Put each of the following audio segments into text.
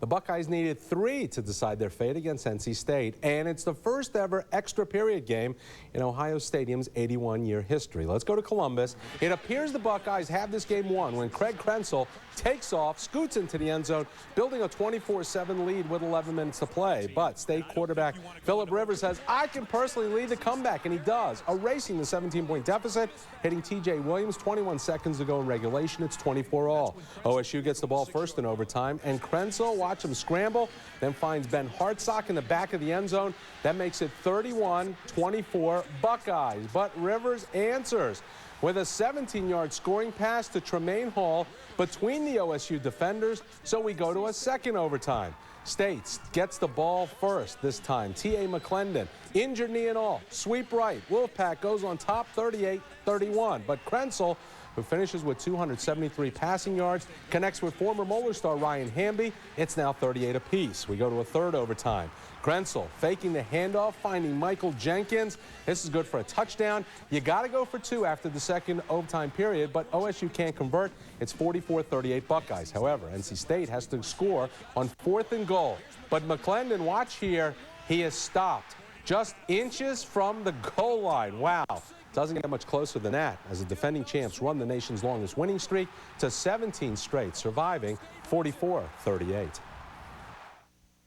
The Buckeyes needed 3 to decide their fate against NC State, and it's the first ever extra period game in Ohio Stadium's 81-year history. Let's go to Columbus. It appears the Buckeyes have this game won when Craig Krenzel takes off, scoots into the end zone, building a 24-7 lead with 11 minutes to play. But State quarterback Phillip Rivers says, I can personally lead the comeback, and he does, erasing the 17-point deficit, hitting T.J. Williams 21 seconds to go in regulation. It's 24-all. OSU gets the ball first in overtime, and Krenzel, watch him scramble, then finds Ben Hartsock in the back of the end zone. That makes it 31-24 Buckeyes. But Rivers answers with a 17-yard scoring pass to Tremaine Hall between the OSU defenders, so we go to a second overtime. State gets the ball first this time. T.A. McClendon, injured knee and all, sweep right. Wolfpack goes on top 38-31, but Krenzel, who finishes with 273 passing yards, connects with former Moeller star Ryan Hamby. It's now 38 apiece. We go to a third overtime. Krenzel faking the handoff, finding Michael Jenkins. This is good for a touchdown. You got to go for 2 after the second overtime period, but OSU can't convert. It's 44-38 Buckeyes. However, NC State has to score on 4th and goal. But McClendon, watch here, he is stopped just inches from the goal line. Wow. Doesn't get much closer than that as the defending champs run the nation's longest winning streak to 17 straight, surviving 44-38.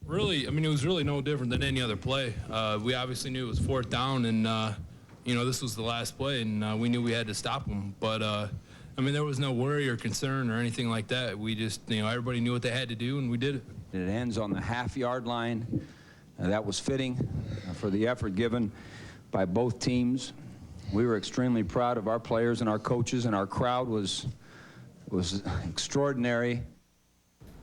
Really, I mean, it was really no different than any other play. We obviously knew it was 4th down, and, you know, this was the last play, and we knew we had to stop them. But, I mean, there was no worry or concern or anything like that. We just, you know, everybody knew what they had to do, and we did it. It ends on the half-yard line. That was fitting for the effort given by both teams. We were extremely proud of our players and our coaches, and our crowd was extraordinary.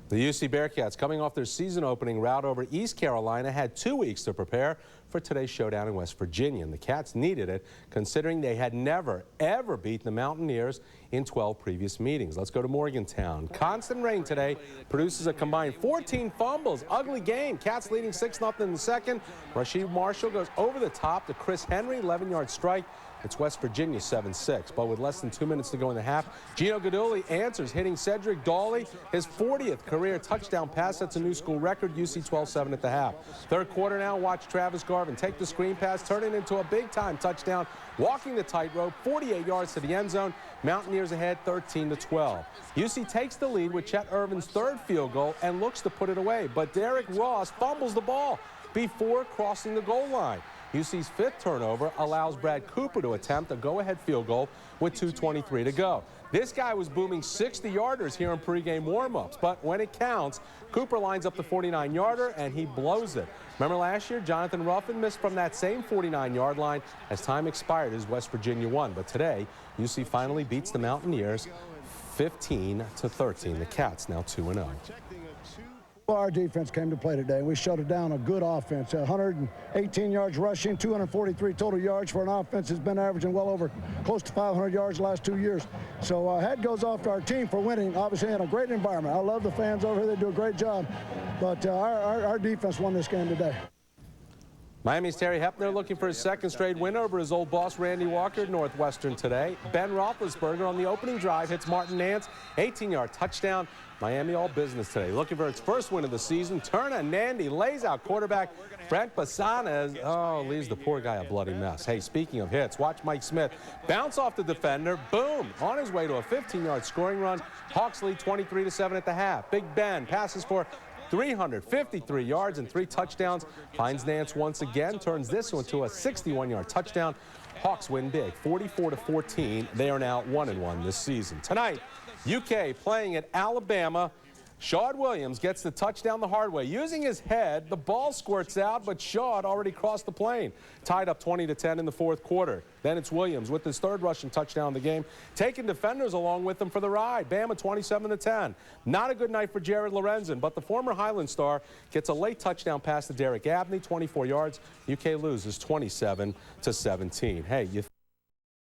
The UC Bearcats, coming off their season opening rout over East Carolina, had 2 weeks to prepare for today's showdown in West Virginia. And the Cats needed it, considering they had never, ever beaten the Mountaineers in 12 previous meetings. Let's go to Morgantown. Constant rain today produces a combined 14 fumbles. Ugly game. Cats leading 6-0 in the second. Rasheed Marshall goes over the top to Chris Henry, 11-yard strike. It's West Virginia 7-6, but with less than 2 minutes to go in the half, Gino Gaduli answers, hitting Cedric Dawley. His 40th career touchdown pass. That's a new school record. UC 12-7 at the half. Third quarter now, watch Travis Garvin take the screen pass, turn it into a big-time touchdown, walking the tightrope, 48 yards to the end zone. Mountaineers ahead 13-12. UC takes the lead with Chet Irvin's 3rd field goal and looks to put it away, but Derek Ross fumbles the ball before crossing the goal line. UC's 5th turnover allows Brad Cooper to attempt a go-ahead field goal with 2:23 to go. This guy was booming 60-yarders here in pregame warm-ups, but when it counts, Cooper lines up the 49-yarder and he blows it. Remember last year, Jonathan Ruffin missed from that same 49-yard line as time expired as West Virginia won. But today, UC finally beats the Mountaineers 15-13. The Cats now 2-0. Well, our defense came to play today. We shut it down. A good offense. 118 yards rushing, 243 total yards for an offense that's been averaging well over close to 500 yards the last 2 years. So head goes off to our team for winning, obviously in a great environment. I love the fans over here. They do a great job. But our defense won this game today. Miami's Terry Hepner looking for his 2nd straight win over his old boss Randy Walker at Northwestern today. Ben Roethlisberger on the opening drive hits Martin Nance, 18-yard touchdown. Miami all business today, looking for its 1st win of the season. Turner Nandy lays out quarterback Brent Basana. Leaves the poor guy a bloody mess. Hey, speaking of hits, watch Mike Smith bounce off the defender. Boom! On his way to a 15-yard scoring run. Hawks lead 23-7 at the half. Big Ben passes for 353 yards and 3 touchdowns. Finds Nance once again, turns this into a 61-yard touchdown. Hawks win big, 44-14. They are now 1-1 this season. Tonight, UK playing at Alabama. Shawd Williams gets the touchdown the hard way. Using his head, the ball squirts out, but Shawd already crossed the plane. Tied up 20-10 in the 4th quarter. Then it's Williams with his 3rd rushing touchdown of the game, taking defenders along with him for the ride. Bama 27-10. Not a good night for Jared Lorenzen, but the former Highland star gets a late touchdown pass to Derek Abney, 24 yards. UK loses 27-17. Hey, you